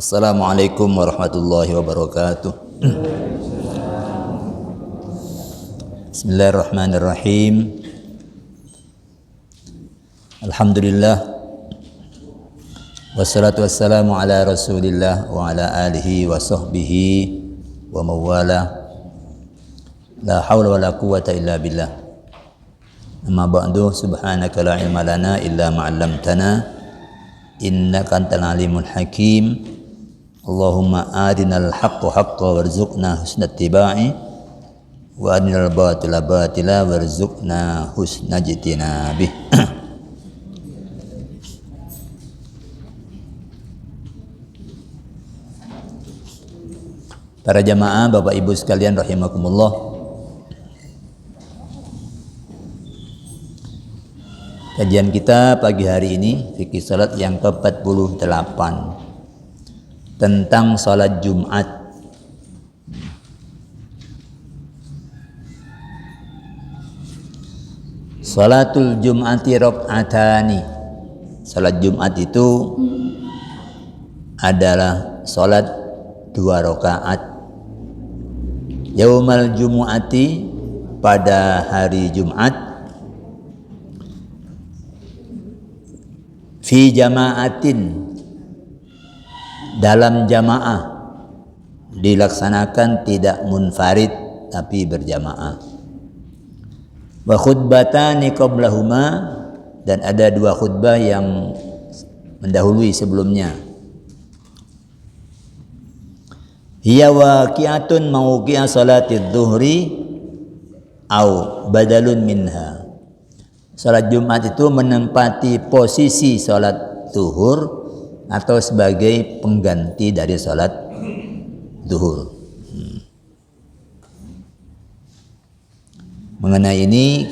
Assalamualaikum warahmatullahi wabarakatuh. Bismillahirrahmanirrahim. Alhamdulillah. Wassalatu wassalamu ala Rasulillah wa ala alihi wa sahbihi wa mawala. La hawla wa la quwwata illa billah. Amma ba'du, subhanaka la ilma lana illa ma 'allamtana innaka antal alimul hakim. Allahumma adinal haqqa haqqa warzuqna husna ittiba'i wa adinal batila batila warzuqna husna ijtinabih. Para jamaah, Bapak Ibu sekalian rahimakumullah. Kajian kita pagi hari ini fikih salat yang ke-48 tentang salat Jumat. Salatul Jum'ati rakaatani. Salat Jumat itu adalah salat 2 rakaat. Yaumal Jumu'ati, pada hari Jumat. Fi jama'atin, dalam jamaah, dilaksanakan tidak munfarid tapi berjamaah. Wa khutbatani qablahuma, dan ada 2 khutbah yang mendahului sebelumnya. Hiya waqi'atun mawqi'a salatid dhuhri au badalun minha. Salat Jumat itu menempati posisi salat zuhur atau sebagai pengganti dari salat zuhur. Mengenai ini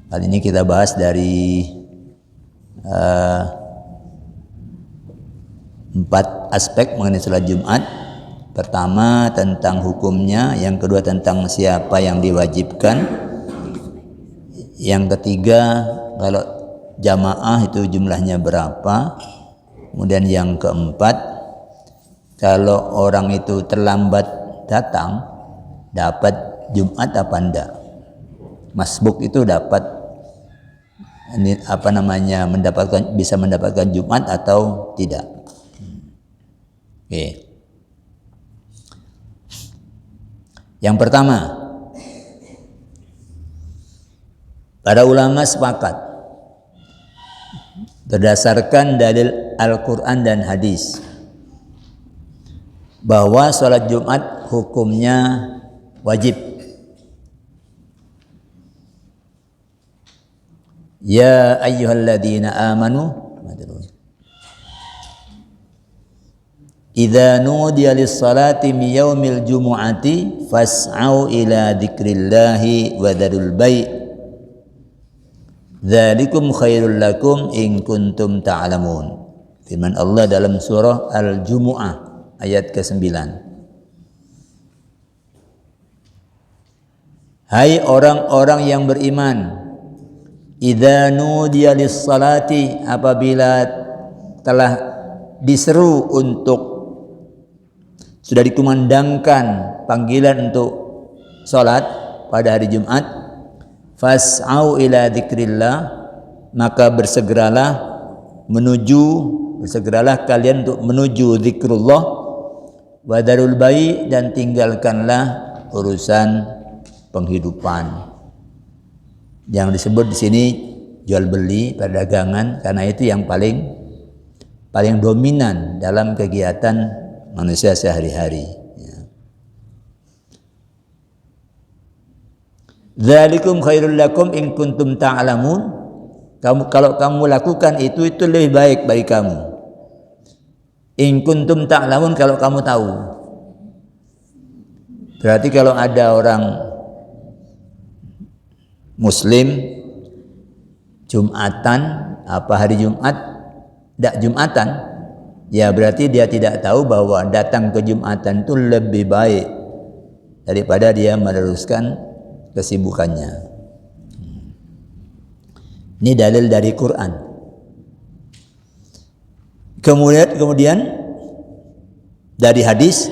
kali ini kita bahas dari 4 aspek mengenai salat Jumat. Pertama tentang hukumnya, yang kedua tentang siapa yang diwajibkan, yang ketiga kalau jamaah itu jumlahnya berapa, kemudian yang keempat kalau orang itu terlambat datang dapat Jumat apa enggak. Masbuk itu dapat bisa mendapatkan Jumat atau tidak. Oke. Yang pertama, para ulama sepakat berdasarkan dalil Al-Quran dan hadis bahwa sholat Jumat hukumnya wajib. Ya ayyuhalladzina amanu idza nudiya lis-salati min yaumil jumu'ati fas'au ila dzikrillahi wa dzarul bai'. Dzalikum khairul lakum in kuntum ta'lamun. Firman Allah dalam surah Al-Jumu'ah ayat ke-9. Hai orang-orang yang beriman, idza nudiya lis-salati, apabila telah diseru untuk, sudah dikumandangkan panggilan untuk salat pada hari Jumat, fas'au ila dzikrillah, maka bersegeralah kalian untuk menuju zikrullah, wa darul bai', dan tinggalkanlah urusan penghidupan. Yang disebut di sini jual beli, perdagangan, karena itu yang paling dominan dalam kegiatan manusia sehari-hari. Dzalikum khairul lakum in kuntum ta'lamun. Kalau kamu lakukan itu lebih baik bagi kamu. In kuntum ta'lamun, kalau kamu tahu. Berarti kalau ada orang muslim Jumatan, hari Jumat tidak Jumatan, ya berarti dia tidak tahu bahwa datang ke Jumatan itu lebih baik daripada dia meneruskan kesibukannya. Ini dalil dari Quran. Kemudian dari hadis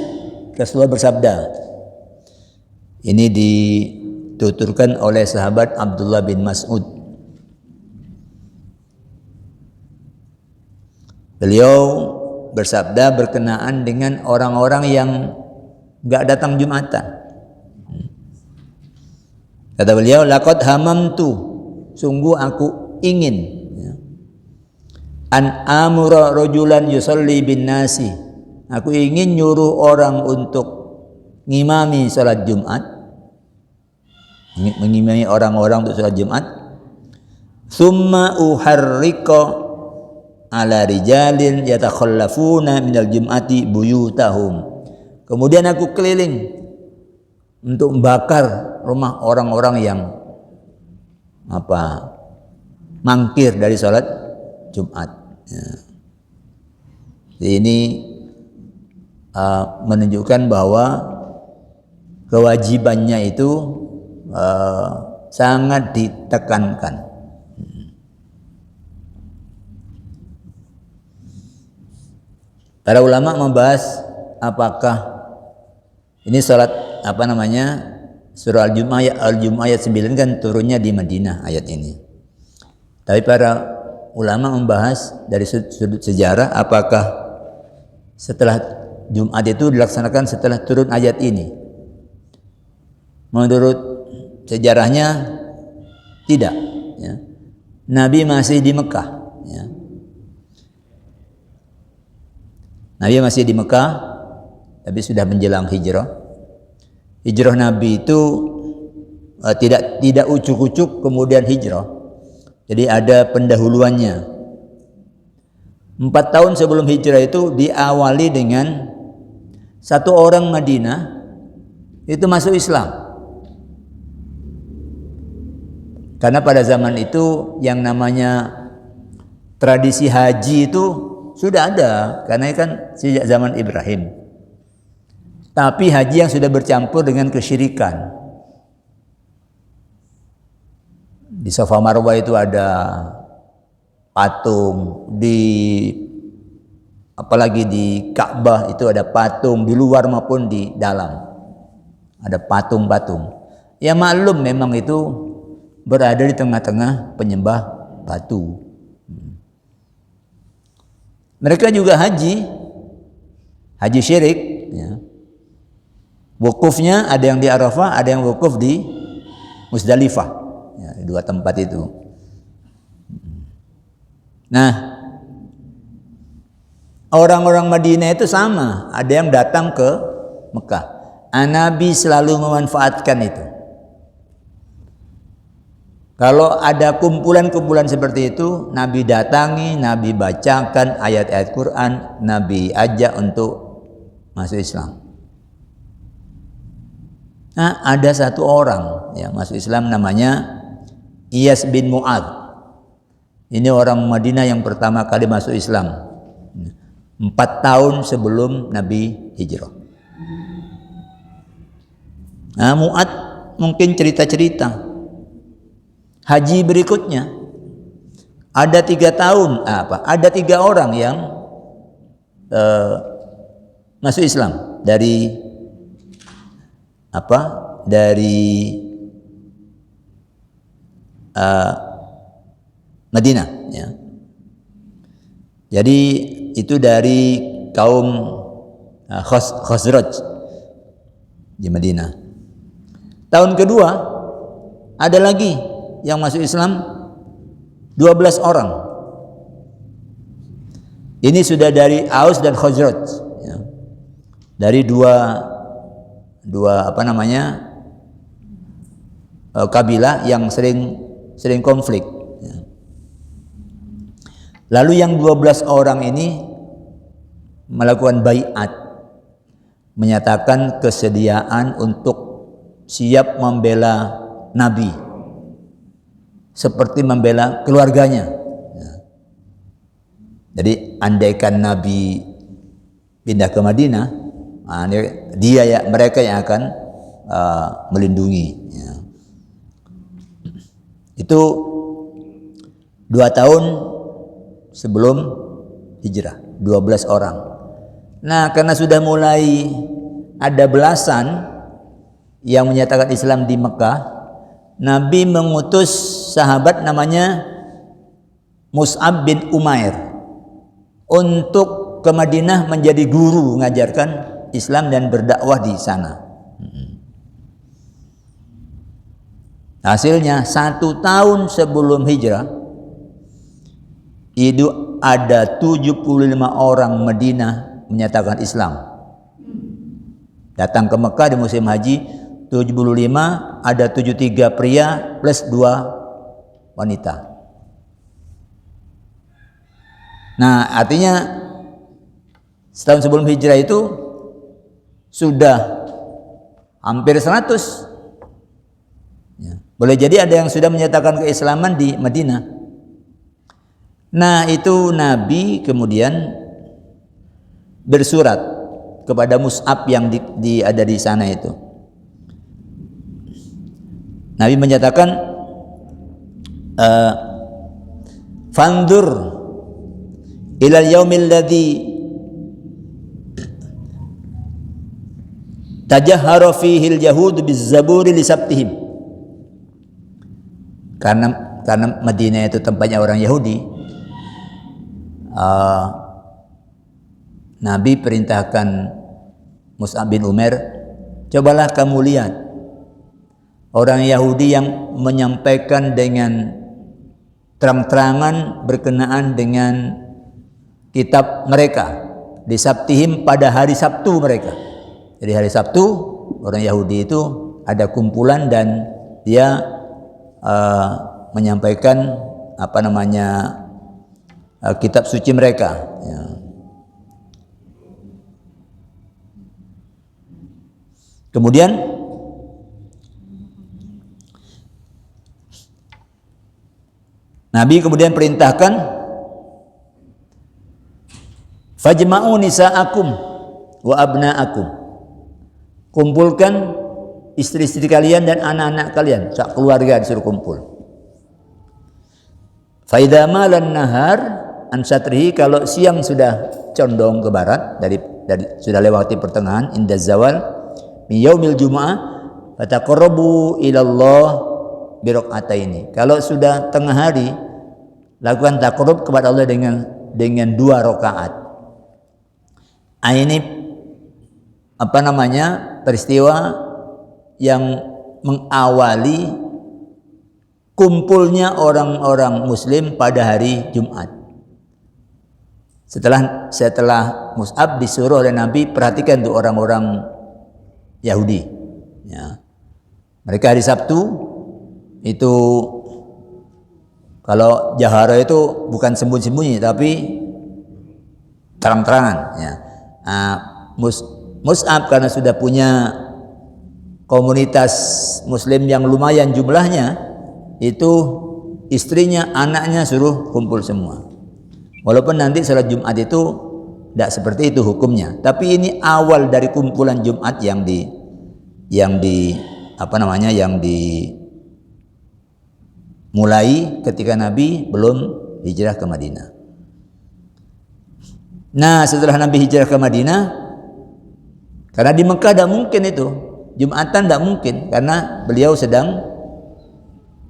Rasulullah bersabda, ini dituturkan oleh sahabat Abdullah bin Mas'ud. Beliau bersabda berkenaan dengan orang-orang yang enggak datang Jumatan. Kata beliau, laqad hamamtu, sungguh aku ingin an amura rajulan yusalli bin nasi, aku ingin nyuruh orang untuk ngimami salat Jumat, mengimami orang-orang untuk salat Jumat. Summa uharriqa ala rijalin yatakhallafuna minal jum'ati buyutahum, kemudian aku keliling untuk membakar rumah orang-orang yang mangkir dari salat Jumat. Ya. Ini menunjukkan bahwa kewajibannya itu sangat ditekankan. Para ulama membahas apakah ini salat surah Al-Jumu'ah ayat 9 kan turunnya di Madinah ayat ini. Tapi para ulama membahas dari sudut sejarah apakah setelah Jumat itu dilaksanakan setelah turun ayat ini. Menurut sejarahnya tidak, ya. Nabi masih di Mekah, ya. Nabi masih di Mekah, tapi sudah menjelang hijrah. Hijrah Nabi itu tidak ucuk-ucuk kemudian hijrah. Jadi ada pendahuluannya. 4 tahun sebelum hijrah itu diawali dengan satu orang Madinah itu masuk Islam. Karena pada zaman itu yang namanya tradisi haji itu sudah ada, karena kan sejak zaman Ibrahim. Tapi haji yang sudah bercampur dengan kesyirikan. Di Safa Marwah itu ada patung, apalagi di Ka'bah itu ada patung, di luar maupun di dalam ada patung-patung. Ya maklum memang itu berada di tengah-tengah penyembah batu. Mereka juga haji syirik, ya. Wukufnya ada yang di Arafah, ada yang wukuf di Musdalifah, ya, di 2 tempat itu. Nah, orang-orang Madinah itu sama, ada yang datang ke Mekah. Nabi selalu memanfaatkan itu. Kalau ada kumpulan-kumpulan seperti itu, Nabi datangi, Nabi bacakan ayat-ayat Quran, Nabi ajak untuk masuk Islam. Nah, ada satu orang yang masuk Islam namanya Iyas bin Mu'ad. Ini orang Madinah yang pertama kali masuk Islam. 4 tahun sebelum Nabi hijrah. Nah, Mu'ad mungkin cerita-cerita. Haji berikutnya ada 3 tahun, ada 3 orang yang masuk Islam dari Madinah, ya. Jadi itu dari kaum Khazraj di Madinah. Tahun kedua ada lagi yang masuk Islam 12 orang. Ini sudah dari Aus dan Khazraj, ya. Dari dua kabilah yang sering konflik, ya. Lalu yang 12 orang ini melakukan baiat, menyatakan kesediaan untuk siap membela Nabi seperti membela keluarganya, ya. Jadi andaikan Nabi pindah ke Madinah, mereka yang akan melindungi, ya. Itu 2 tahun sebelum hijrah. 12 orang. Nah, karena sudah mulai ada belasan yang menyatakan Islam di Mekah, Nabi mengutus sahabat namanya Mus'ab bin Umair untuk ke Madinah menjadi guru mengajarkan Islam dan berdakwah di sana. Hasilnya 1 tahun sebelum hijrah itu ada 75 orang Madinah menyatakan Islam. Datang ke Mekah di musim haji 75, ada 73 pria plus 2 wanita. Nah, artinya setahun sebelum hijrah itu sudah hampir 100. Ya. Boleh jadi ada yang sudah menyatakan keislaman di Madinah. Nah, itu Nabi kemudian bersurat kepada Mus'ab yang ada di sana itu. Nabi menyatakan, fandur ilal yaumil ladzi tajahhara fihi al-yahud biz-zaburi li sabtihim. Karena Madinah itu tempatnya orang Yahudi, Nabi perintahkan Mus'ab bin Umair, cobalah kamu lihat orang Yahudi yang menyampaikan dengan terang-terangan berkenaan dengan kitab mereka di sabtihim, pada hari Sabtu mereka. Jadi hari Sabtu orang Yahudi itu ada kumpulan dan dia menyampaikan kitab suci mereka. Ya. Kemudian Nabi kemudian perintahkan, fajma'u nisa'akum wa abna'akum, kumpulkan istri-istri kalian dan anak-anak kalian, sak keluarga disuruh kumpul. Faidha malan nahar an satrihi, kalau siang sudah condong ke barat, dari sudah lewati pertengahan, inda zawal min yaumil jumu'ah fataqarrabu ilallah biraqataini. Kalau sudah tengah hari, lakukan taqarrub kepada Allah dengan 2 rakaat. Ini peristiwa yang mengawali kumpulnya orang-orang Muslim pada hari Jumat. Setelah Mus'ab disuruh oleh Nabi, perhatikan tuh orang-orang Yahudi. Ya. Mereka hari Sabtu itu, kalau jahara itu bukan sembunyi-sembunyi tapi terang-terangan. Ya. Mus'ab karena sudah punya komunitas Muslim yang lumayan jumlahnya, itu istrinya, anaknya suruh kumpul semua. Walaupun nanti salat Jumat itu tidak seperti itu hukumnya, tapi ini awal dari kumpulan Jumat yang dimulai ketika Nabi belum hijrah ke Madinah. Nah, setelah Nabi hijrah ke Madinah, karena di Mekah tidak mungkin itu Jumatan, tidak mungkin karena beliau sedang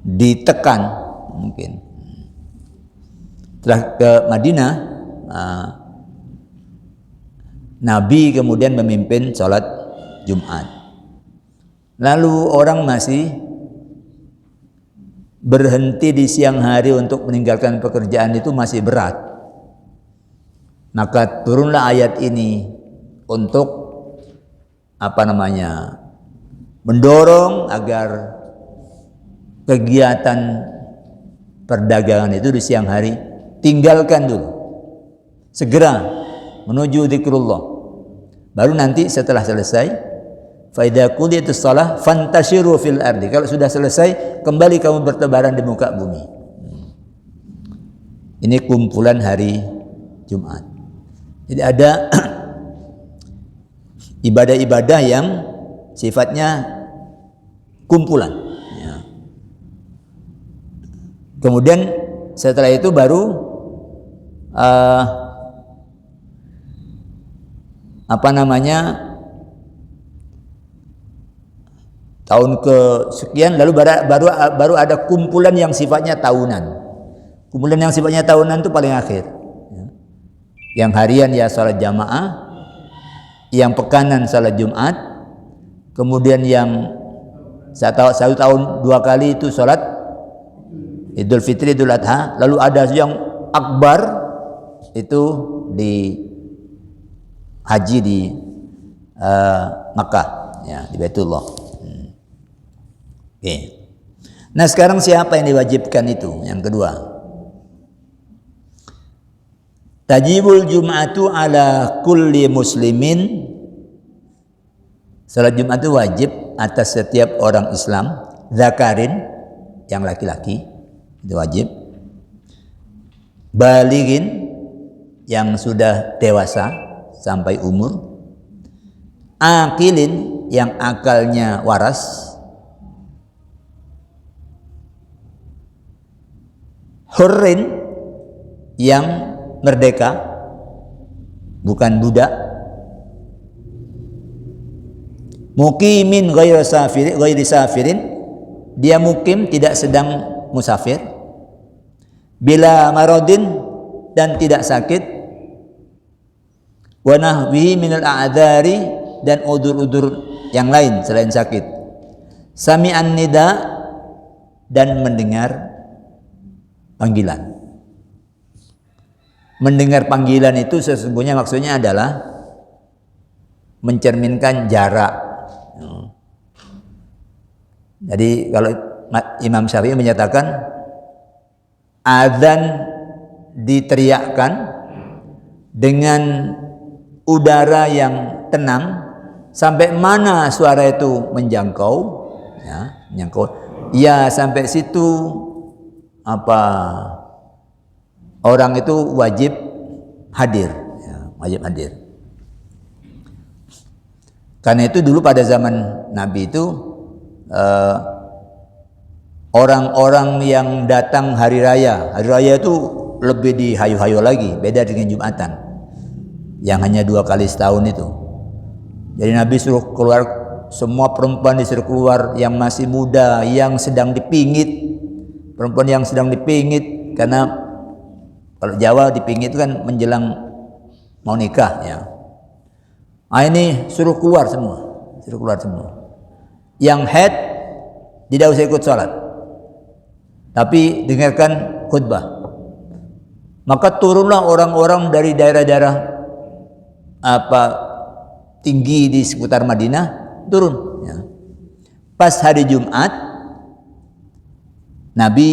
ditekan mungkin. Setelah ke Madinah, Nabi kemudian memimpin sholat Jumat. Lalu orang masih berhenti di siang hari untuk meninggalkan pekerjaan, itu masih berat. Maka turunlah ayat ini untuk mendorong agar kegiatan perdagangan itu di siang hari tinggalkan dulu, segera menuju zikrullah. Baru nanti setelah selesai, fa idza qudiyatus shalah fantashiru fil ardi, kalau sudah selesai kembali kamu bertebaran di muka bumi. Ini kumpulan hari Jumat. Jadi ada ibadah-ibadah yang sifatnya kumpulan. Ya. Kemudian setelah itu baru tahun ke sekian, lalu baru ada kumpulan yang sifatnya tahunan. Kumpulan yang sifatnya tahunan itu paling akhir. Yang harian ya salat jamaah, yang pekanan salat Jumat, kemudian yang satu tahun 2 kali itu salat Idul Fitri, Idul Adha, lalu ada yang akbar itu di haji di Makkah, ya, di Baitullah. Oke. Nah, sekarang siapa yang diwajibkan itu? Yang kedua, tajibul Jum'atu ala kulli muslimin. Salat Jumat itu wajib atas setiap orang Islam, zakarin, yang laki-laki, itu wajib. Balighin, yang sudah dewasa sampai umur. Akilin, yang akalnya waras. Hurrin, yang merdeka, bukan budak. Muqimin ghairi safirin, dia mukim, tidak sedang musafir. Bila maradin, dan tidak sakit. Wa nahwihi minal a'dzari, dan udur-udur yang lain selain sakit. Sami'an nida, dan mendengar panggilan. Mendengar panggilan itu sesungguhnya maksudnya adalah mencerminkan jarak. Jadi kalau Imam Syafi'i menyatakan azan diteriakkan dengan udara yang tenang, sampai mana suara itu menjangkau, ya, menjangkau. Ya, sampai situ orang itu wajib hadir, ya, wajib hadir. Karena itu dulu pada zaman Nabi itu orang-orang yang datang hari raya itu lebih dihayu-hayu lagi, beda dengan Jumatan yang hanya 2 kali setahun itu. Jadi Nabi suruh keluar, semua perempuan disuruh keluar, yang masih muda, yang sedang dipingit, perempuan yang sedang dipingit, karena kalau Jawa dipingit itu kan menjelang mau nikah, ya. Ini suruh keluar semua. Yang haid tidak usah ikut sholat, tapi dengarkan khutbah. Maka turunlah orang-orang dari daerah-daerah tinggi di sekitar Madinah, turun, ya. Pas hari Jumat, Nabi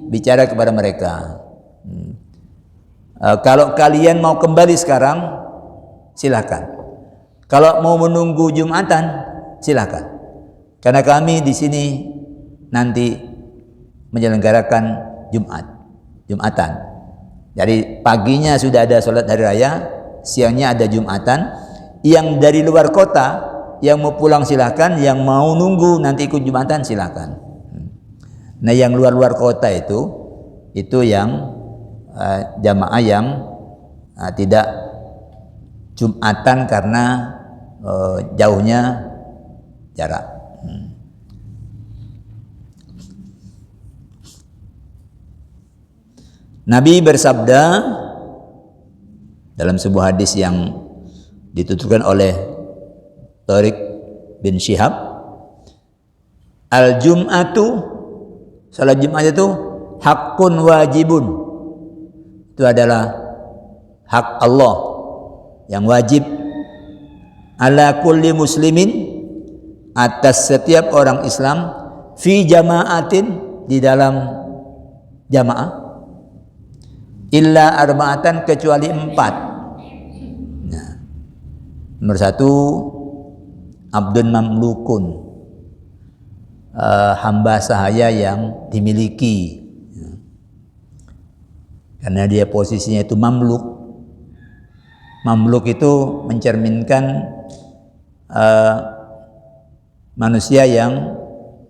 bicara kepada mereka, kalau kalian mau kembali sekarang, silakan. Kalau mau menunggu Jumatan, silakan. Karena kami di sini nanti menyelenggarakan Jumatan. Jadi paginya sudah ada sholat hari raya, siangnya ada Jumatan. Yang dari luar kota, yang mau pulang silakan, yang mau nunggu nanti ikut Jumatan silakan. Nah, yang luar kota itu yang jamaah yang tidak Jumatan karena jauhnya jarak. Nabi bersabda dalam sebuah hadis yang dituturkan oleh Tariq bin Syihab, al-jum'atu, salat Jumat itu hakun wajibun, itu adalah hak Allah yang wajib, ala kulli muslimin, atas setiap orang Islam, fi jama'atin, di dalam jamaah, illa arba'atan, kecuali 4. Nah, nomor 1, abdun mamlukun, hamba sahaya yang dimiliki, karena dia posisinya itu mamluk. Mamluk itu mencerminkan manusia yang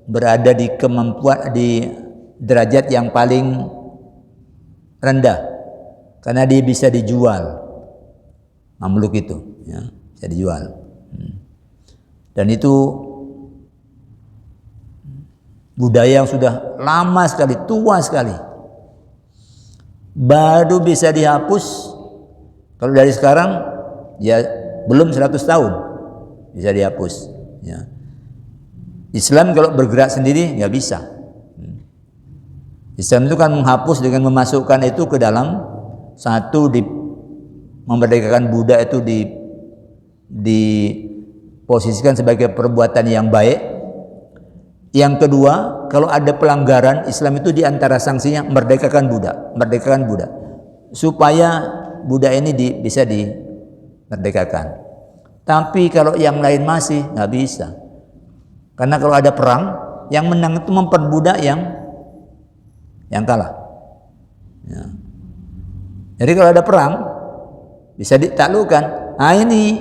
berada di kemampuan, di derajat yang paling rendah, karena dia bisa dijual. Mamluk itu, ya. bisa dijual. Dan itu budaya yang sudah lama sekali, tua sekali. Baru bisa dihapus kalau dari sekarang ya belum 100 tahun bisa dihapus ya. Islam kalau bergerak sendiri nggak bisa. Islam itu kan menghapus dengan memasukkan itu ke dalam satu, di memerdekakan budak itu diposisikan sebagai perbuatan yang baik. Yang kedua, kalau ada pelanggaran, Islam itu diantara sanksinya merdekakan budak supaya budak ini bisa dimerdekakan. Tapi kalau yang lain masih nggak bisa, karena kalau ada perang, yang menang itu memperbudak yang kalah. Ya. Jadi kalau ada perang bisa ditaklukkan. Nah ini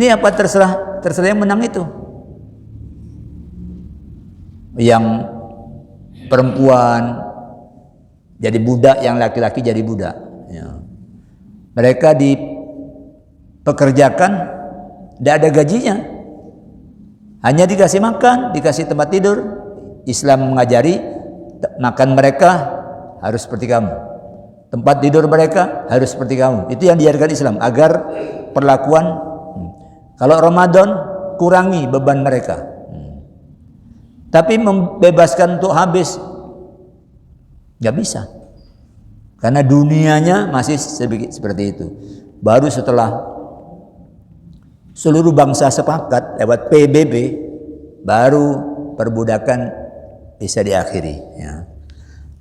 apa terserah yang menang itu. Yang perempuan jadi budak, yang laki-laki jadi budak. Ya. Mereka dipekerjakan, tidak ada gajinya, hanya dikasih makan, dikasih tempat tidur. Islam mengajari makan mereka harus seperti kamu, tempat tidur mereka harus seperti kamu. Itu yang diajarkan Islam agar perlakuan. Kalau Ramadan kurangi beban mereka. Tapi membebaskan untuk habis nggak bisa, karena dunianya masih seperti itu. Baru setelah seluruh bangsa sepakat lewat PBB, baru perbudakan bisa diakhiri. Ya.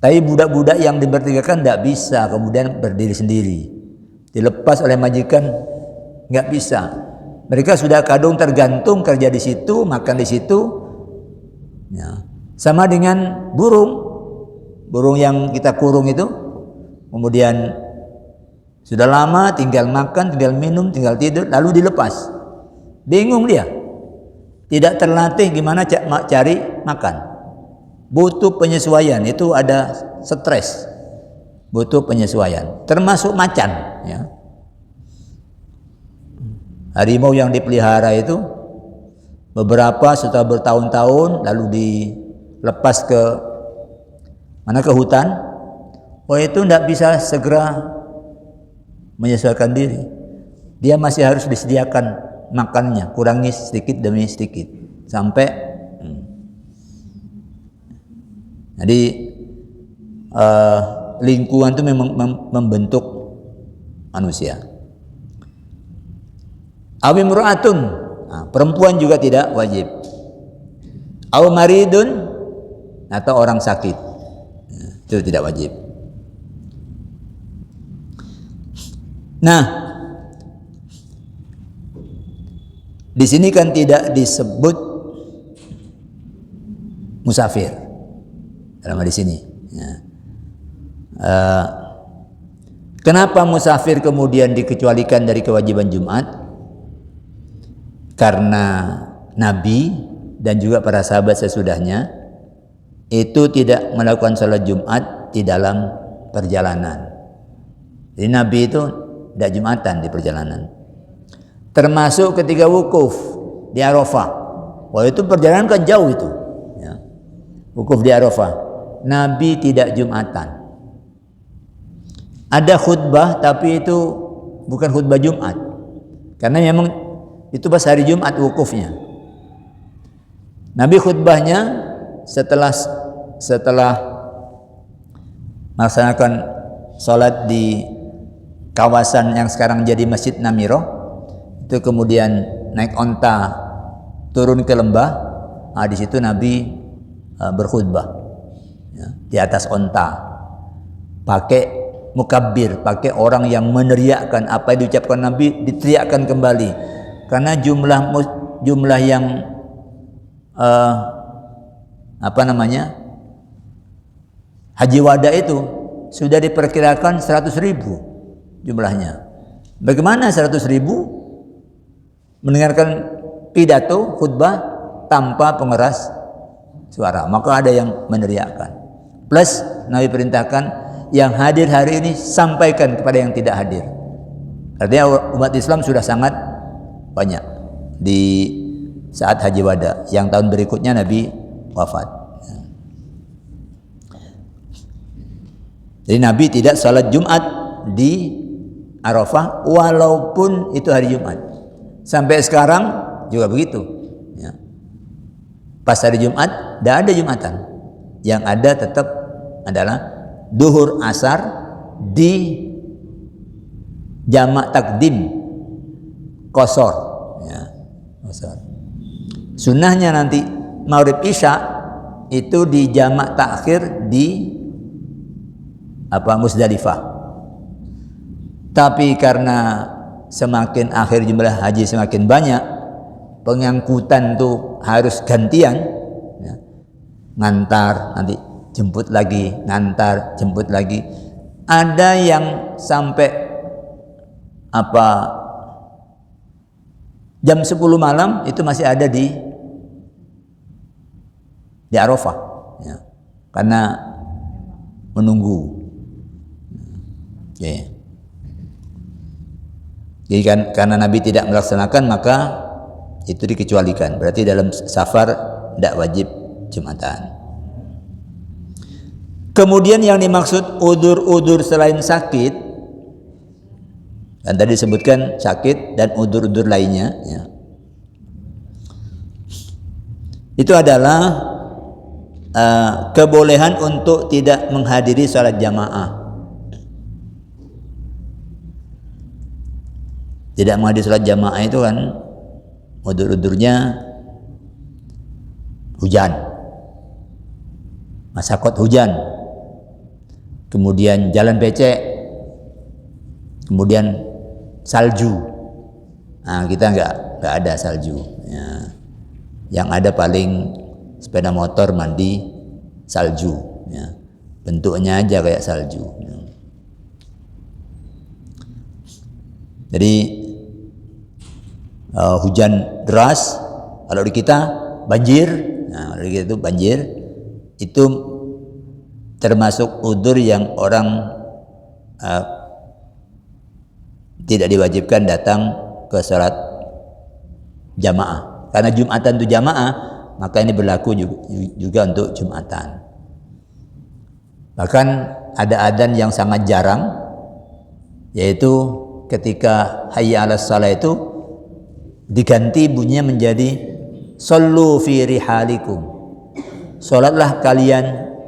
Tapi budak-budak yang dimerdekakan nggak bisa kemudian berdiri sendiri, dilepas oleh majikan, nggak bisa. Mereka sudah kadung tergantung, kerja di situ, makan di situ. Ya. Sama dengan burung yang kita kurung itu, kemudian sudah lama tinggal makan, tinggal minum, tinggal tidur, lalu dilepas. Bingung dia, tidak terlatih gimana cari makan, butuh penyesuaian. Itu ada stres, butuh penyesuaian. Termasuk macan. Ya. Harimau yang dipelihara itu beberapa setelah bertahun-tahun lalu dilepas ke hutan. Itu tidak bisa segera menyesuaikan diri. Dia masih harus disediakan makannya, kurangi sedikit demi sedikit sampai. Jadi lingkungan itu memang membentuk manusia. Awimru'atun, perempuan juga tidak wajib. Aw maridun, atau orang sakit, itu tidak wajib. Nah, di sini kan tidak disebut musafir dalam di sini. Ya. Kenapa musafir kemudian dikecualikan dari kewajiban Jumat? Karena Nabi dan juga para sahabat sesudahnya itu tidak melakukan sholat Jumat di dalam perjalanan. Jadi Nabi itu tidak Jumatan di perjalanan. Termasuk ketika wukuf di Arafah. Wah, itu perjalanan kan jauh itu. Ya. Wukuf di Arafah. Nabi tidak Jumatan. Ada khutbah tapi itu bukan khutbah Jumat. Karena memang itu pas hari Jumat wukufnya. Nabi khutbahnya setelah melaksanakan sholat di kawasan yang sekarang jadi Masjid Namiro, itu kemudian naik onta turun ke lembah. Nah, di situ Nabi berkhutbah ya, di atas onta, pakai mukabbir, pakai orang yang meneriakkan apa yang diucapkan Nabi diteriakkan kembali. Karena jumlah yang haji wada itu sudah diperkirakan 100.000 jumlahnya. Bagaimana 100.000 mendengarkan pidato khutbah tanpa pengeras suara? Maka ada yang meneriakkan. Plus Nabi perintahkan yang hadir hari ini sampaikan kepada yang tidak hadir. Artinya umat Islam sudah sangat banyak di saat haji wada. Yang tahun berikutnya Nabi wafat. Jadi Nabi tidak salat Jumat di Arafah walaupun itu hari Jumat. Sampai sekarang juga begitu. Ya. Pas hari Jumat, tidak ada Jumatan. Yang ada tetap adalah duhur asar di jamak takdim qasar. Ya, qasar. Sunnahnya nanti maghrib isya itu di jamak takhir di Musdalifah. Tapi karena semakin akhir jumlah haji semakin banyak, pengangkutan tuh harus gantian, ya. Ngantar nanti jemput lagi, ngantar jemput lagi. Ada yang sampai jam 10 malam itu masih ada di Arafah, ya. Karena menunggu. Okay. Jadi karena Nabi tidak melaksanakan maka itu dikecualikan. Berarti dalam safar tidak wajib Jumatan. Kemudian yang dimaksud udur-udur selain sakit, dan tadi disebutkan sakit dan udur-udur lainnya, ya. Itu adalah kebolehan untuk tidak menghadiri salat jamaah. Tidak menghadiri salat jamaah itu kan udur-udurnya hujan, masakot hujan, kemudian jalan becek, kemudian salju. Nah, kita nggak ada salju. Ya. Yang ada paling sepeda motor mandi salju. Ya. Bentuknya aja kayak salju. Ya. Jadi hujan deras, kalau di kita banjir, nah, kalau di kita itu banjir, itu termasuk udur yang orang tidak diwajibkan datang ke salat jamaah. Karena Jumatan itu jamaah, maka ini berlaku juga untuk Jumatan. Bahkan ada adzan yang sangat jarang, yaitu ketika hayya 'alas shalah itu diganti bunyinya menjadi sallu fi rihalikum. Salatlah kalian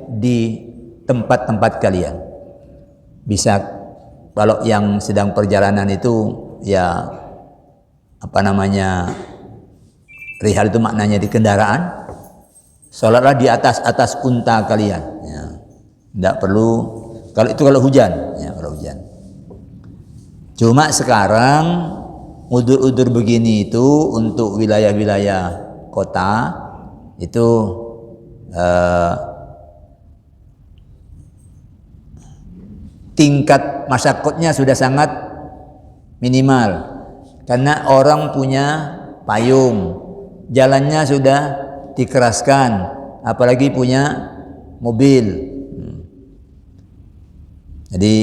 di tempat-tempat kalian. Bisa kalau yang sedang perjalanan itu ya rihal itu maknanya di kendaraan. Salatlah di atas unta kalian. Ya. Tidak perlu kalau hujan, ya kalau hujan. Cuma sekarang udur-udur begini itu untuk wilayah-wilayah kota itu tingkat masyakotnya sudah sangat minimal karena orang punya payung, jalannya sudah dikeraskan, apalagi punya mobil. Jadi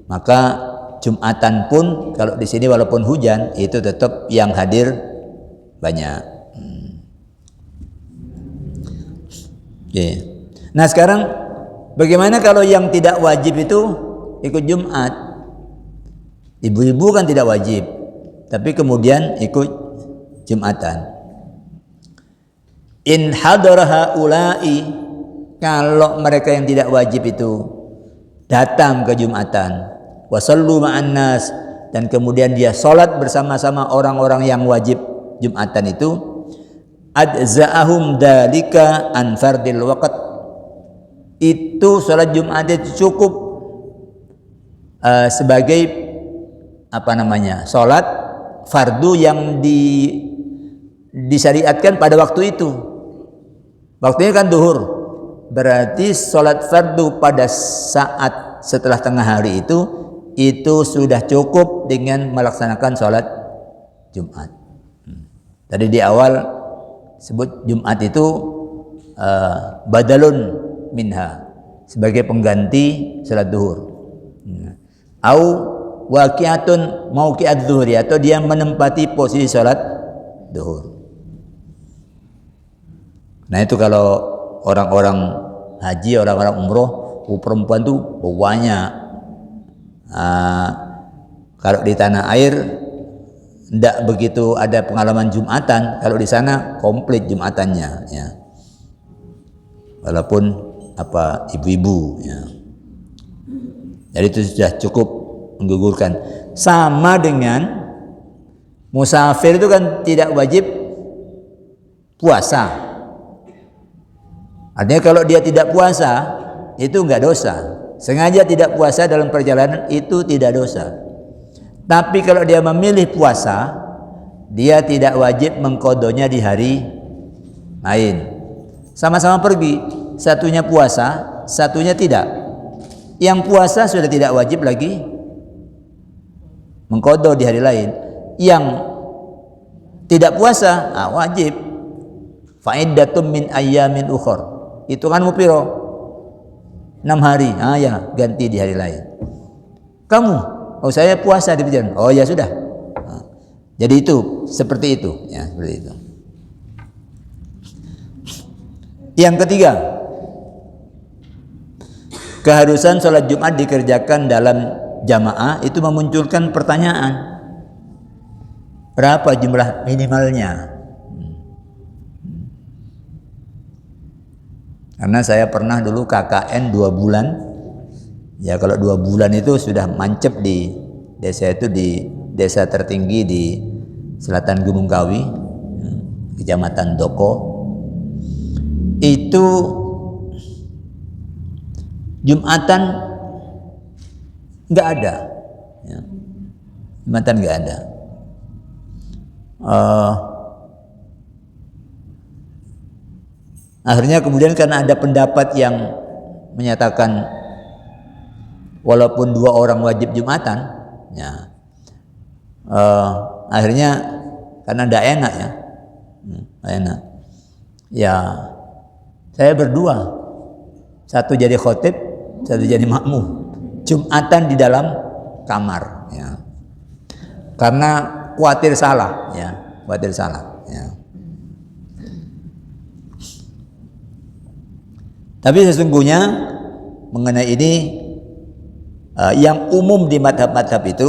maka Jumatan pun kalau di sini walaupun hujan itu tetap yang hadir banyak. Okay. Nah sekarang bagaimana kalau yang tidak wajib itu ikut Jumat? Ibu-ibu kan tidak wajib, tapi kemudian ikut Jumatan. In hadaraha ulai, kalau mereka yang tidak wajib itu datang ke Jumatan, wasallu ma'an nas, dan kemudian dia sholat bersama-sama orang-orang yang wajib Jumatan itu, adza'ahum dalika an fardil waqt, itu sholat Jumat itu cukup sebagai sholat fardu yang disyariatkan pada waktu itu. Waktunya kan duhur, berarti sholat fardu pada saat setelah tengah hari itu sudah cukup dengan melaksanakan sholat Jumat. Tadi di awal sebut Jumat itu badalun minha, sebagai pengganti sholat duhur. Au waqi'atun mauqi'adz zuhri, atau dia menempati posisi salat zuhur. Nah itu kalau orang-orang haji, orang-orang umroh, perempuan tuh banyak. Kalau di tanah air tidak begitu ada pengalaman Jumatan, kalau di sana komplit Jumatannya, ya. Walaupun ibu-ibu, ya. Jadi itu sudah cukup menggugurkan. Sama dengan musafir itu kan tidak wajib puasa. Artinya kalau dia tidak puasa itu enggak dosa. Sengaja tidak puasa dalam perjalanan itu tidak dosa. Tapi kalau dia memilih puasa, dia tidak wajib mengqadhonya di hari lain. Sama-sama pergi, satunya puasa, satunya tidak. Yang puasa sudah tidak wajib lagi mengqadha di hari lain. Yang tidak puasa wajib. Fa'iddatum min ayyamin ukhar. Itu kan mupiro 6 hari. Ya, ganti di hari lain. Kamu, saya puasa di perjalanan. Oh ya sudah. Jadi itu seperti itu, ya, seperti itu. Yang ketiga, keharusan sholat Jumat dikerjakan dalam jamaah itu memunculkan pertanyaan, berapa jumlah minimalnya? Karena saya pernah dulu KKN 2 bulan. Ya kalau 2 bulan itu sudah mancep di desa itu, di desa tertinggi di selatan Gunung Kawi, Kecamatan Doko. Itu Jumatan nggak ada, ya. Jumatan nggak ada. Akhirnya kemudian karena ada pendapat yang menyatakan walaupun 2 orang wajib Jumatan, ya, akhirnya karena tidak enak, ya, enak, ya, saya berdua, satu jadi khotib, satu jadi makmum, Jumatan di dalam kamar, ya, karena khawatir salah, ya, khawatir salah, ya. Tapi sesungguhnya mengenai ini yang umum di madhab-madhab itu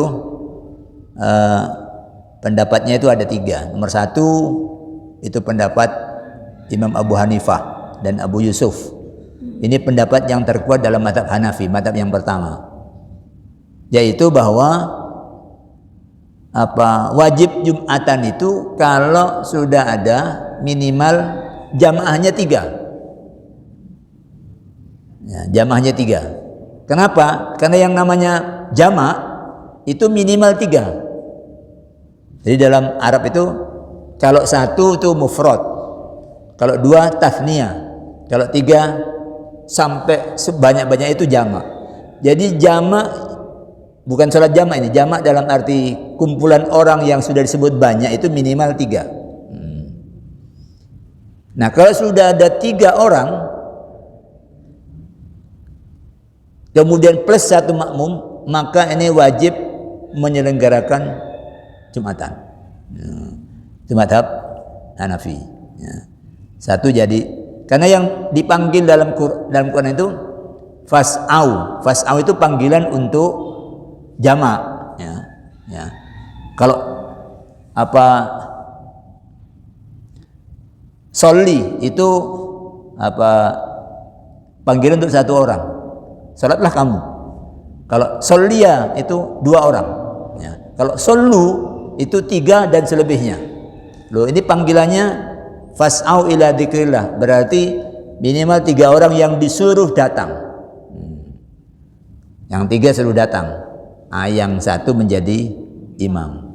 pendapatnya itu ada 3. Nomor 1 itu pendapat Imam Abu Hanifah dan Abu Yusuf. Ini pendapat yang terkuat dalam madhab Hanafi, madhab yang pertama, yaitu bahwa wajib Jumatan itu kalau sudah ada minimal jamaahnya 3. Ya, jamaahnya 3. Kenapa? Karena yang namanya jama' itu minimal 3. Jadi dalam Arab itu kalau 1 itu mufrad, kalau 2 tathniyah, kalau 3 sampai sebanyak-banyak itu jama'. Jadi jama' bukan sholat jama' ini, jama' dalam arti kumpulan orang yang sudah disebut banyak itu minimal 3. Nah kalau sudah ada 3 orang kemudian plus 1 makmum, maka ini wajib menyelenggarakan Jumatan. Itu madhab Hanafi. Ya. 1 jadi, karena yang dipanggil dalam Quran itu fas'au. Fas'au itu panggilan untuk jamak. Ya. Ya. Kalau sholli itu panggilan untuk 1 orang. Salatlah kamu. Kalau sholliya itu 2 orang. Ya. Kalau shollu itu 3 dan selebihnya. Loh, ini panggilannya fas'au ila dzikrillah. Berarti minimal 3 orang yang disuruh datang. Yang 3 suruh datang. Yang 1 menjadi imam.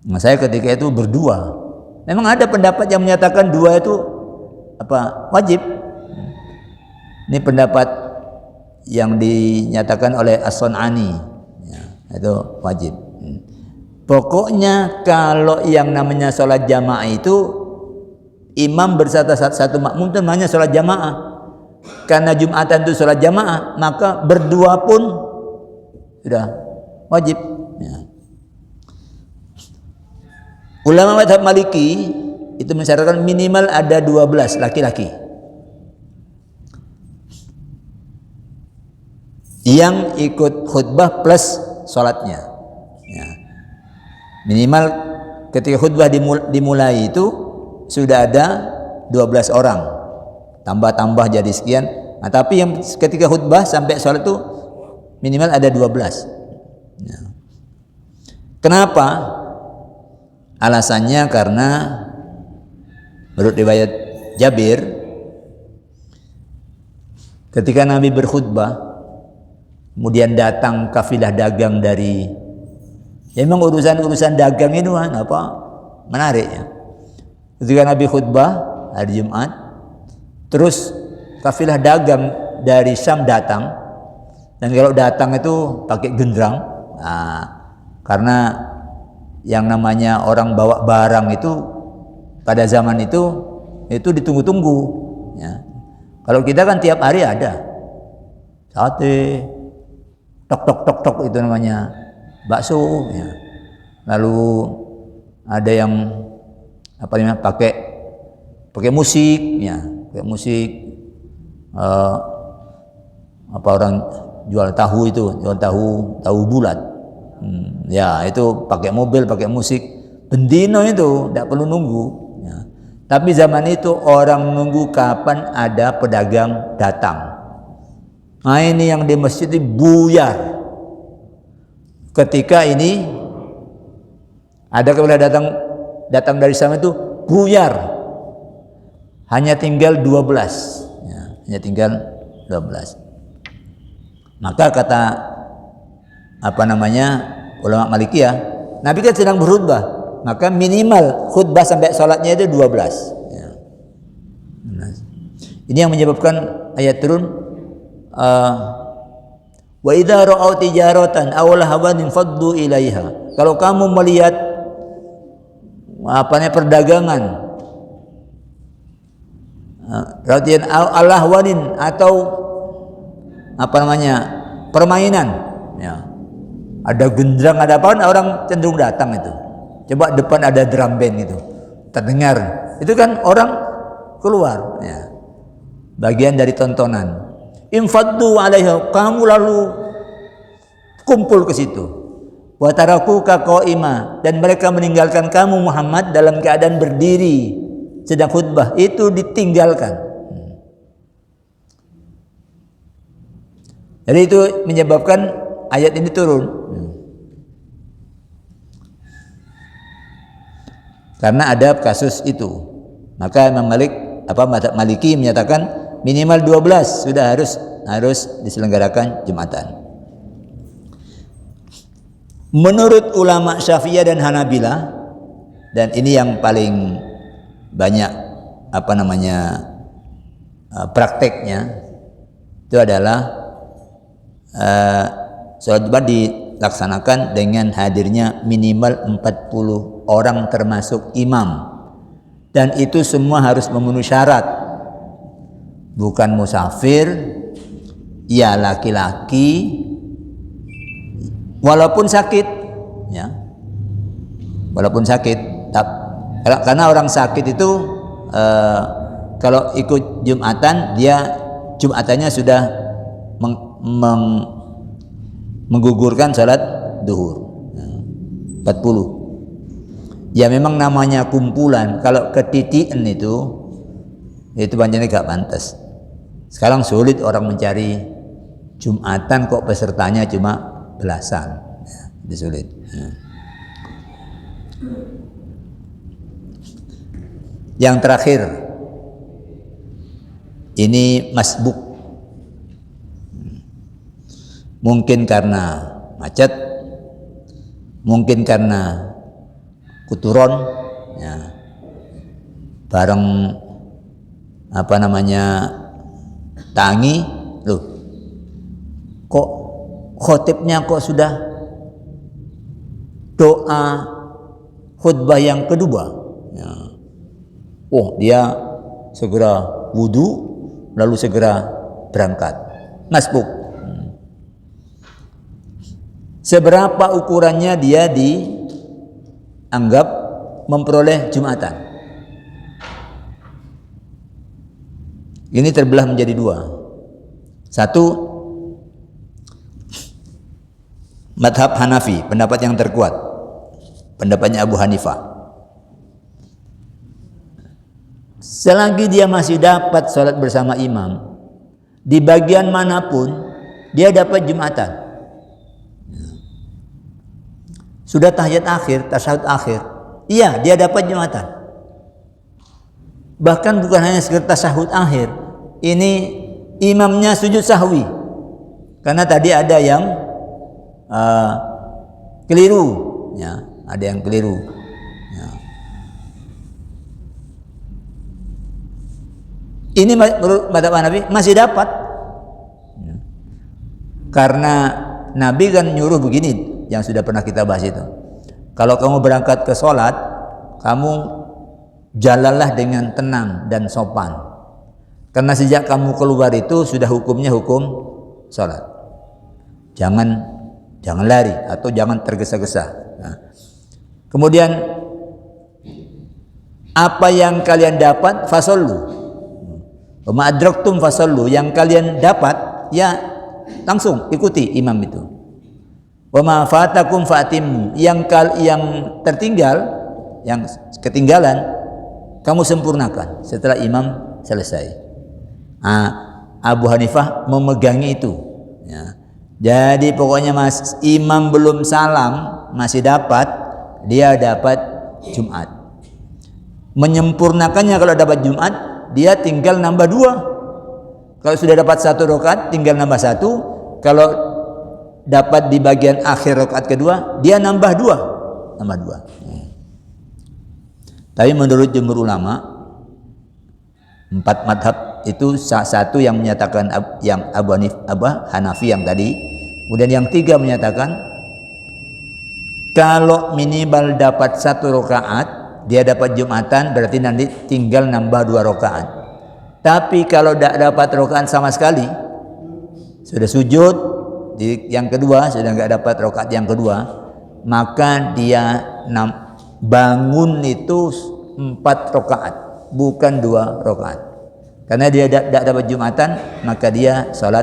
Nah, saya ketika itu berdua. Memang ada pendapat yang menyatakan 2 itu wajib. Ini pendapat yang dinyatakan oleh As-Sun'ani, ya, itu wajib. Pokoknya kalau yang namanya sholat jamaah itu imam bersama 1 makmum itu namanya sholat jamaah. Karena Jumatan itu sholat jamaah, maka berdua pun sudah wajib. Ya. Ulama mazhab Maliki itu mensyaratkan minimal ada 12 laki-laki yang ikut khutbah plus sholatnya. Ya. Minimal ketika khutbah dimulai itu sudah ada 12 orang, tambah jadi sekian. Nah, tapi yang ketika khutbah sampai sholat itu minimal ada 12. Ya. Kenapa? Alasannya karena menurut riwayat Jabir, ketika Nabi berkhutbah, kemudian datang kafilah dagang dari, ya memang urusan dagang itu kan apa menarik ya. Ketika Nabi khutbah hari Jumat, terus kafilah dagang dari Syam datang, dan kalau datang itu pakai genderang. Nah, karena yang namanya orang bawa barang itu pada zaman itu ditunggu-tunggu. Ya. Kalau kita kan tiap hari ada sate, tok itu namanya bakso. Ya. Lalu ada yang apa namanya pakai musik, ya, pakai musik. Apa orang jual tahu bulat. Ya itu pakai mobil, pakai musik, bendino itu tidak perlu nunggu. Ya. Tapi zaman itu orang nunggu kapan ada pedagang datang. Nah ini yang di masjid itu buyar. Ketika ini ada kafilah datang dari sana itu buyar. Hanya tinggal 12. Ya, hanya tinggal 12. Maka kata ulama Malikiyah, Nabi kan sedang berkhutbah, maka minimal khutbah sampai sholatnya itu 12. Ya. Ini yang menyebabkan ayat turun, wa idza ra'au tijaratan aw lahawan faddu ilaiha. Kalau kamu melihat perdagangan, radian al-lahwanin atau permainan, ya. Ada genderang, ada apa, orang cenderung datang itu. Coba depan ada drum band itu, terdengar, itu kan orang keluar. Ya. Bagian dari tontonan. Infaddu alaiha, kamu lalu kumpul ke situ. Wa tarakuka qaima, dan mereka meninggalkan kamu Muhammad dalam keadaan berdiri sedang khutbah, itu ditinggalkan. Jadi itu menyebabkan ayat ini turun. Karena ada kasus itu. Maka Imam mazhab Maliki menyatakan minimal 12 sudah harus diselenggarakan Jumatan. Menurut ulama Syafi'iyah dan Hanabilah, dan ini yang paling banyak prakteknya, itu adalah sholat Jumat dilaksanakan dengan hadirnya minimal 40 orang termasuk imam, dan itu semua harus memenuhi syarat, bukan musafir, ya laki-laki walaupun sakit, ya, walaupun sakit. Karena orang sakit itu kalau ikut Jumatan, dia Jumatannya sudah menggugurkan salat duhur 40. Ya memang namanya kumpulan, kalau ketitian itu panjangnya gak pantas. Sekarang sulit orang mencari Jumatan kok pesertanya cuma belasan, ya, itu sulit. Ya. Yang terakhir, ini masbuk. Mungkin karena macet, mungkin karena kuturon, ya, bareng tangi, loh, kok khotibnya kok sudah doa khutbah yang kedua, ya. Oh, dia segera wudu lalu segera berangkat, masbuk. seberapa ukurannya dia dianggap memperoleh Jumatan. Ini terbelah menjadi dua. Satu, madhab Hanafi, pendapat yang terkuat, pendapatnya Abu Hanifah. Selagi dia masih dapat sholat bersama imam, di bagian manapun dia dapat Jumatan. Sudah tahiyat akhir, tasyahud akhir, iya dia dapat Jumatan. Bahkan bukan hanya sekedar tasyahud akhir, ini imamnya sujud sahwi, karena tadi ada yang keliru, ya, ada yang keliru. Ya. Ini menurut madhab Hanafi masih dapat, ya. Karena Nabi kan nyuruh begini, yang sudah pernah kita bahas itu. Kalau kamu berangkat ke sholat, kamu jalanlah dengan tenang dan sopan. Karena sejak kamu keluar itu sudah hukumnya hukum sholat. Jangan lari atau jangan tergesa-gesa. Nah. Kemudian apa yang kalian dapat fasallu. Wa ma adraktum fasallu, yang kalian dapat ya langsung ikuti imam itu. Wa ma fatakum fatimmu, yang tertinggal, yang ketinggalan kamu sempurnakan setelah imam selesai. Abu Hanifah memegangi itu, ya. Jadi pokoknya imam belum salam masih dapat, dia dapat Jumat. Menyempurnakannya kalau dapat Jumat, dia tinggal nambah 2. Kalau sudah dapat 1 rakaat tinggal nambah 1. Kalau dapat di bagian akhir rakaat kedua, dia nambah 2. Tapi menurut jumhur ulama, 4 madhab itu satu yang menyatakan yang Abu Hanafi yang tadi, kemudian yang 3 menyatakan kalau minimal dapat 1 rakaat dia dapat Jumatan, berarti nanti tinggal nambah 2 rakaat. Tapi kalau tidak dapat rakaat sama sekali, sudah sujud di yang kedua, sudah nggak dapat rakaat yang kedua, maka dia bangun itu 4 rakaat, bukan 2 rakaat. Karena dia tidak dapat Jumatan, maka dia sholat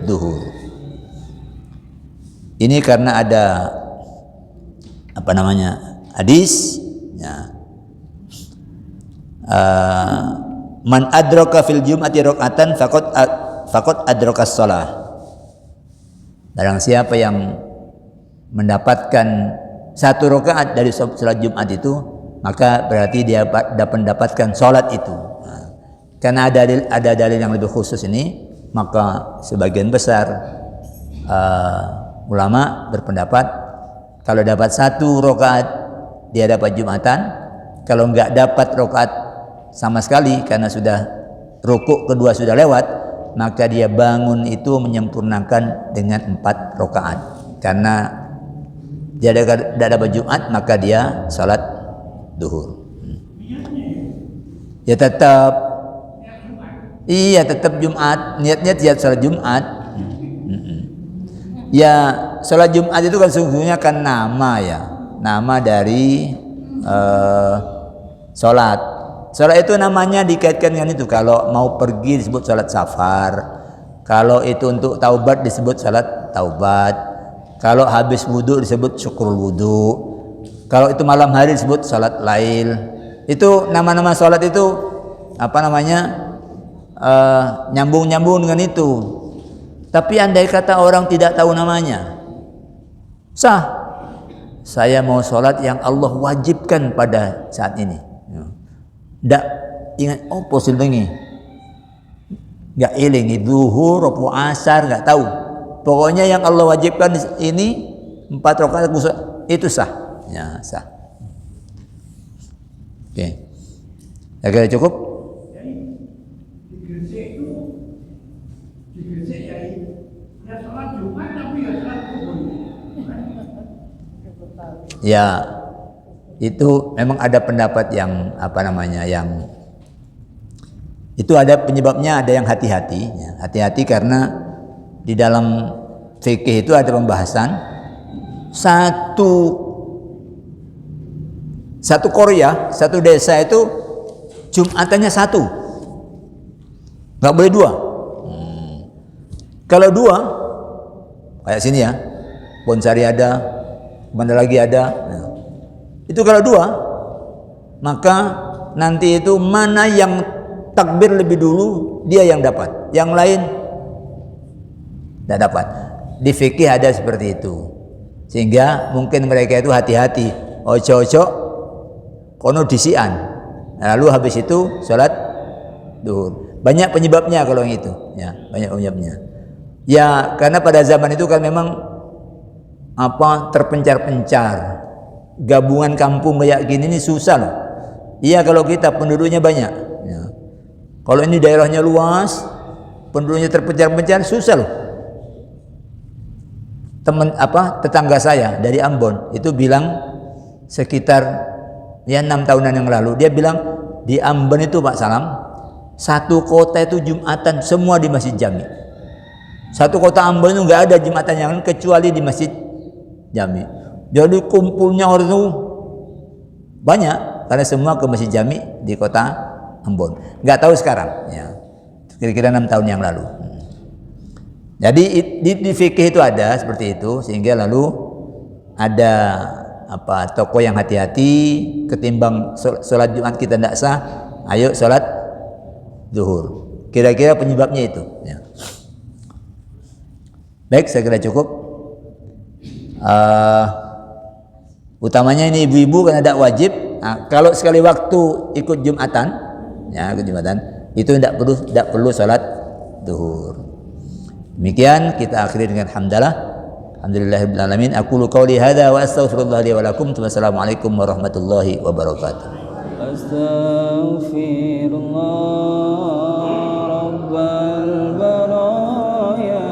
duhur. Ini karena ada hadis, ya. Man adraka fil jum'ati raka'atan faqad adrakas shalah. Barang siapa yang mendapatkan 1 rakaat dari sholat Jumat itu, maka berarti dia dapat mendapatkan sholat itu. Karena ada dalil yang lebih khusus ini, maka sebagian besar ulama berpendapat kalau dapat 1 rakaat dia dapat Jumatan. Kalau enggak dapat rakaat sama sekali karena sudah rukuk kedua sudah lewat, maka dia bangun itu menyempurnakan dengan 4 rakaat. Karena dia tidak dapat Jumat, maka dia salat duhur. Ya tetap Jumat, niatnya tiap salat Jumat. Ya salat Jumat itu kan sesungguhnya kan nama dari salat. Salat itu namanya dikaitkan dengan itu. Kalau mau pergi disebut salat safar. Kalau itu untuk taubat disebut salat taubat. Kalau habis wudu disebut syukrul wudu. Kalau itu malam hari disebut salat lail. Itu nama-nama salat itu nyambung-nyambung dengan itu. Tapi andai kata orang tidak tahu namanya, sah. Saya mau sholat yang Allah wajibkan pada saat ini. Tidak ingat, posil bengi, nggak iling zuhur, asar, nggak tahu. Pokoknya yang Allah wajibkan ini 4 rakaat itu sah, ya sah. Oke, kira cukup. Ya, itu memang ada pendapat yang yang itu ada penyebabnya, ada yang hati-hati, ya. Hati-hati karena di dalam fikih itu ada pembahasan satu Korea, satu desa itu Jumatannya satu, nggak boleh dua. Kalau dua, kayak sini ya, Bonsari ada, mana lagi ada. Nah, itu kalau dua, maka nanti itu mana yang takbir lebih dulu dia yang dapat, yang lain tidak dapat. Di fikih ada seperti itu, sehingga mungkin mereka itu hati-hati, ojo-ojo kono disian, lalu habis itu sholat duhur. Banyak penyebabnya kalau yang itu, ya banyak penyebabnya. Ya karena pada zaman itu kan memang terpencar-pencar, gabungan kampung kayak gini ini susah loh. Iya kalau kita penduduknya banyak, ya. Kalau ini daerahnya luas, penduduknya terpencar-pencar susah loh. Tetangga saya dari Ambon itu bilang sekitar 6 tahunan yang lalu, dia bilang di Ambon itu Pak Salam, satu kota itu Jumatan semua di Masjid Jami. Satu kota Ambon itu nggak ada Jumatan yang lain kecuali di Masjid Jami. Jadi kumpulnya orang itu banyak karena semua ke Masjid Jami di kota Ambon. Nggak tahu sekarang, ya. Kira-kira 6 tahun yang lalu. Jadi di fikih itu ada seperti itu, sehingga lalu ada tokoh yang hati-hati, ketimbang sholat Jumat kita tidak sah, ayo sholat zuhur. Kira-kira penyebabnya itu, ya. Baik, saya kira cukup. Utamanya ini ibu-ibu karena tidak wajib. Nah, kalau sekali waktu ikut Jumatan, ya ikut Jumatan, itu tidak perlu sholat zuhur. Demikian kita akhiri dengan hamdalah. Alhamdulillahirabbil alamin. Aqulu qouli hadza wa astaghfirullah li wa lakum. Wassalamualaikum warahmatullahi wabarakatuh. Astaghfirullah rabbal baraya.